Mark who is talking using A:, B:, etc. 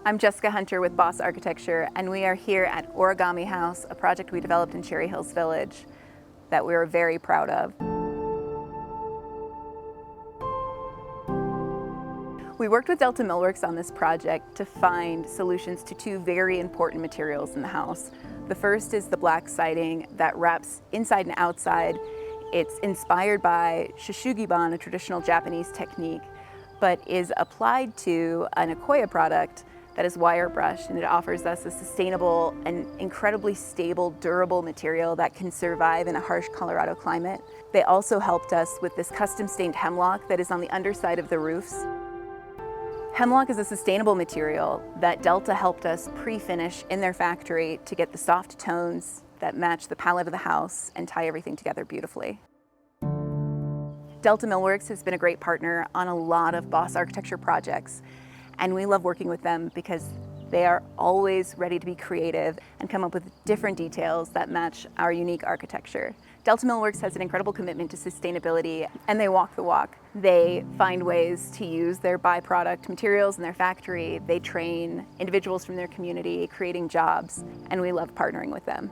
A: I'm Jessica Hunter with BOSS.architecture, and we are here at Origami House, a project we developed in Cherry Hills Village that we are very proud of. We worked with Delta Millworks on this project to find solutions to two very important materials in the house. The first is the black siding that wraps inside and outside. It's inspired by Shou-suig-ban, a traditional Japanese technique, but is applied to an Accoya product that is wire brushed, and it offers us a sustainable and incredibly stable, durable material that can survive in a harsh Colorado climate. They also helped us with this custom stained hemlock that is on the underside of the roofs. Hemlock is a sustainable material that Delta helped us pre-finish in their factory to get the soft tones that match the palette of the house and tie everything together beautifully. Delta Millworks has been a great partner on a lot of BOSS.architecture projects, and we love working with them because they are always ready to be creative and come up with different details that match our unique architecture. Delta Millworks has an incredible commitment to sustainability, and they walk the walk. They find ways to use their byproduct materials in their factory. They train individuals from their community, creating jobs, and we love partnering with them.